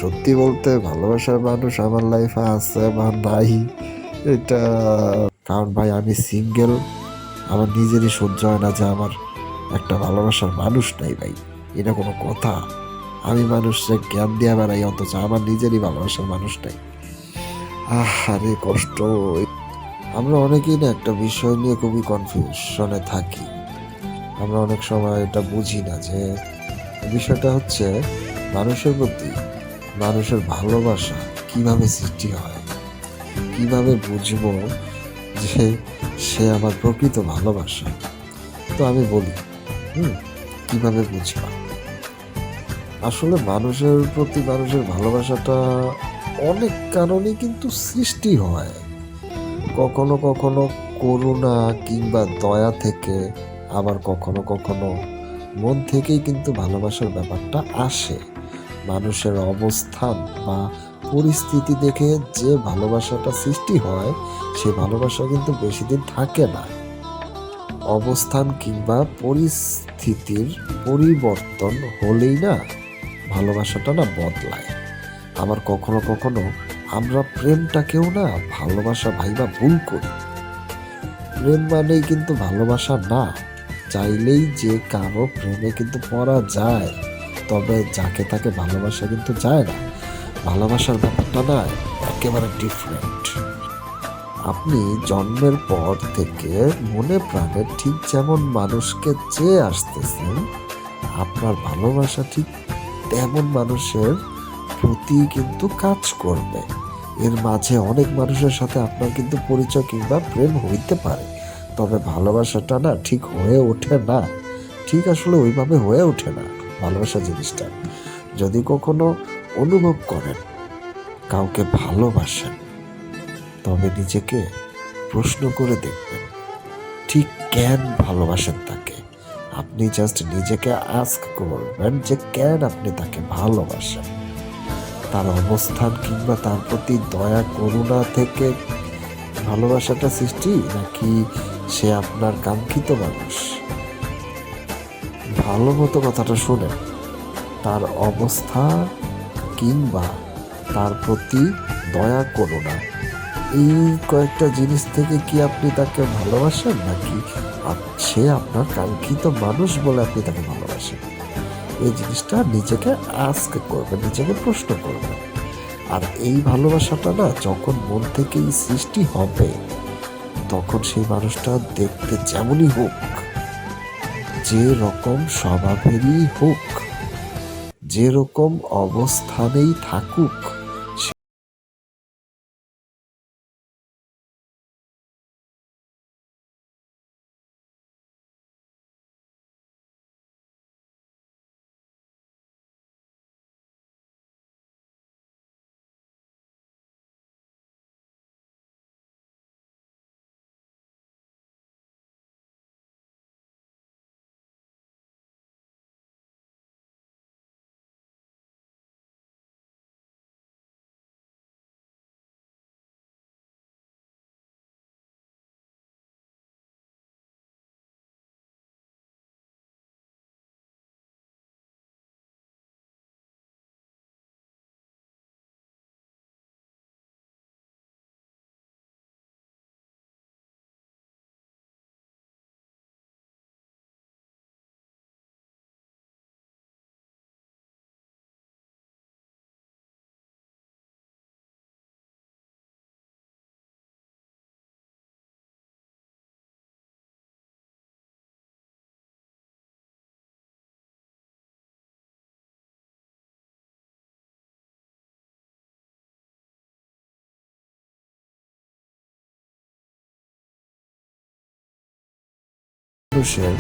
সত্যি বলতে ভালোবাসার মানুষ আমার লাইফে আছে বা নাই, এটা কারণ ভাই আমি সিঙ্গেল। আমার নিজেরই সহ্য হয় না যে আমার একটা ভালোবাসার মানুষ নাই ভাই। এটা কোনো কথা? আমি মানুষকে জ্ঞান দিয়ে বেড়াই, অথচ আমার নিজেরই ভালোবাসার মানুষ নাই। আরে কষ্ট। আমরা অনেকেই না একটা বিষয় নিয়ে খুবই কনফিউশনে থাকি। আমরা অনেক সময় এটা বুঝি না যে বিষয়টা হচ্ছে মানুষের প্রতি মানুষের ভালোবাসা কিভাবে সৃষ্টি হয়, কিভাবে বুঝবো যে সে আমার প্রকৃত ভালোবাসা। তো আমি বলি, কিভাবে বুঝবা? আসলে মানুষের প্রতি মানুষের ভালোবাসাটা অনেক কারণে কিন্তু সৃষ্টি হয়। কখনো কখনো করুণা কিংবা দয়া থেকে, আবার কখনো কখনো মন থেকেই কিন্তু ভালোবাসার ব্যাপারটা আসে। মানুষের অবস্থান বা পরিস্থিতি দেখে যে ভালোবাসাটা সৃষ্টি হয়, সে ভালোবাসা কিন্তু বেশি দিন থাকে না। অবস্থান কিংবা পরিস্থিতির পরিবর্তন হলেই না ভালোবাসাটা না বদলায়। আবার কখনো কখনো আমরা প্রেমটাকেও না ভালোবাসা ভাইবা ভুল করি। প্রেম মানেই কিন্তু ভালোবাসা না। চাইলেই যে কারো প্রেমে কিন্তু পড়া যায়, তবে যাকে তাকে ভালোবাসা কিন্তু যায় না। ভালোবাসার ব্যাপারটা না একেবারে ডিফারেন্ট। আপনি জন্মের পর থেকে মনে প্রাণে ঠিক যেমন মানুষকে চেয়ে আসতেছেন, আপনার ভালোবাসা ঠিক তেমন মানুষের প্রতি কিন্তু কাজ করবে। এর মাঝে অনেক মানুষের সাথে আপনার কিন্তু পরিচয় কিংবা প্রেম হইতে পারে, তবে ভালোবাসাটা না ঠিক হয়ে ওঠে না। ঠিক আসলে ওইভাবে হয়ে ওঠে না ভালোবাসা জিনিসটা। যদি কখনো অনুভব করেন কাউকে ভালোবাসেন, তবে নিজেকে প্রশ্ন করে দেখবেন ঠিক কেন ভালোবাসেন তাকে। আপনি জাস্ট নিজেকে আস্ক করবেন যে কেন আপনি তাকে ভালোবাসেন। তার অবস্থান কিংবা তার প্রতি দয়া করুণা থেকে ভালোবাসাটা সৃষ্টি, নাকি সে আপনার কাঙ্ক্ষিত মানুষ? ভালো মতো কথাটা শুনেন। তার অবস্থা কিংবা তার প্রতি দয়া করুণা, এই কয়েকটা জিনিস থেকে কি আপনি তাকে ভালোবাসেন, নাকি সে আপনার কাঙ্ক্ষিত মানুষ বলে আপনি তাকে ভালোবাসেন? এই জিনিসটা নিজেকে আস্ক করবেন, নিজেকে প্রশ্ন করবেন। আর এই ভালোবাসাটা না যখন মন থেকেই সৃষ্টি হবে, তখন সেই মানুষটা দেখতে যেমনই হোক, যে রকম স্বভাবেরই হোক, যে রকম অবস্থানেই থাকুক, মানুষের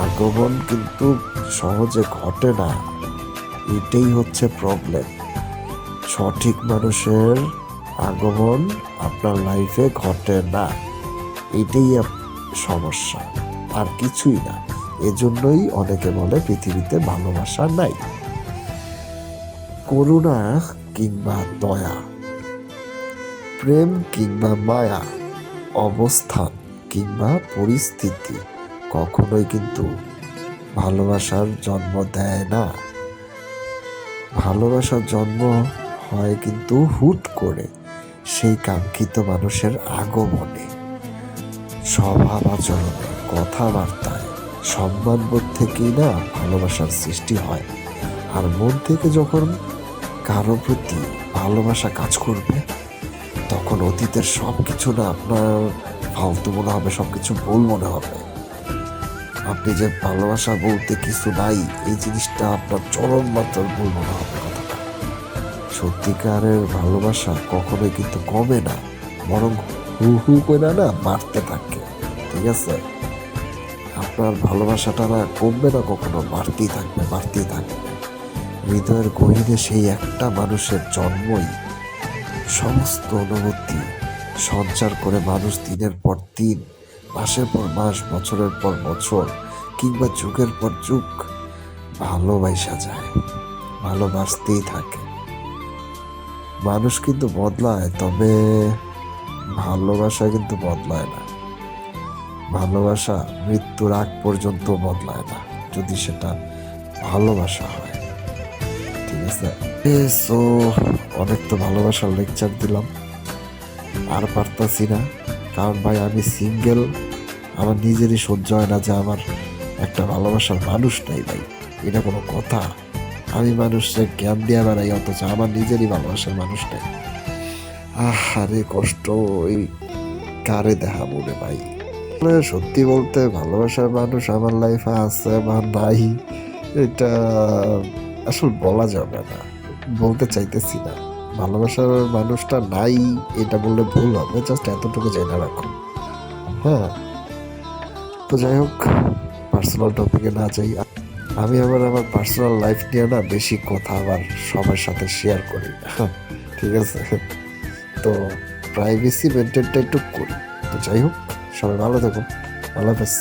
আগমন কিন্তু সহজে ঘটে না। এটাই হচ্ছে প্রবলেম। সঠিক মানুষের আগমন আপনার লাইফে ঘটে না, এটাই সমস্যা, আর কিছুই না। এজন্যই অনেকে বলে পৃথিবীতে ভালোবাসা নাই। করুণা কিংবা দয়া, প্রেম কিংবা মায়া, অবস্থান কিংবা পরিস্থিতি কখনোই কিন্তু ভালোবাসার জন্ম দেয় না। ভালোবাসার জন্ম হয় কিন্তু হুট করে, সেই কাঙ্ক্ষিত মানুষের আগমনে, স্বভাব আচরণে, কথাবার্তায়, সম্মানবোধ থেকেই না ভালোবাসার সৃষ্টি হয়। আর মন থেকে যখন কারো প্রতি ভালোবাসা কাজ করবে, তখন অতীতের সব কিছু না আপনার ফালতু মনে হবে, সব কিছু ভুল মনে হবে। আপনি যে ভালোবাসা বলতে কিছু নাই, এই জিনিসটা আপনার চরম মাত্রার ভুল মনে হবে কথাটা। সত্যিকারের ভালোবাসা কখনোই কিন্তু কমে না, বরং হু হু করে না বাড়তে থাকে। ঠিক আছে? আপনার ভালোবাসাটা না কমবে না কখনো, বাড়তেই থাকবে, বাড়তেই থাকবে। হৃদয়ের গহীনে সেই একটা মানুষের জন্মই সমস্ত অনুভূতি সঞ্চার করে মানুষ দিনের পর দিন, মাসের পর মাস, বছরের পর বছর, কিংবা যুগের পর যুগ ভালোবাসা যায়, ভালোবাসতেই থাকে। মানুষ কিন্তু বদলায়, তবে ভালোবাসা কিন্তু বদলায় না। ভালোবাসা মৃত্যুর আগ পর্যন্ত বদলায় না, যদি সেটা ভালোবাসা হয়। ঠিক আছে? সো অনেক তো ভালোবাসার লেকচার দিলাম, আর পারতাছি না। কারণ ভাই আমি সিঙ্গেল, আমার নিজেরই সহ্য হয় না যে আমার একটা ভালোবাসার মানুষ নাই ভাই। এটা কোনো কথা? আমি মানুষকে জ্ঞান দিয়ে বেড়াই, অথচ আমার নিজেরই ভালোবাসার মানুষ নাই। আরে কষ্ট ওই কারে দেখাবো রে ভাই। সত্যি বলতে ভালোবাসার মানুষ আমার লাইফে আছে বা নাই, এটা আসলে বলা যাবে না, বলতে চাইতেছি না। ভালোবাসার মানুষটা নাই এটা বললে ভুল হবে, জাস্ট এতটুকু জেনে রাখো। হ্যাঁ, তো যাই হোক, পার্সোনাল টপিকে না যাই। আমি আবার আমার পার্সোনাল লাইফ নিয়ে না বেশি কথা আবার সবার সাথে শেয়ার করি না। ঠিক আছে? তো প্রাইভেসি মেনটেনটা একটু করি। তো যাই হোক, সবাই ভালো থাকুন। আল্লাহ হাফেজ।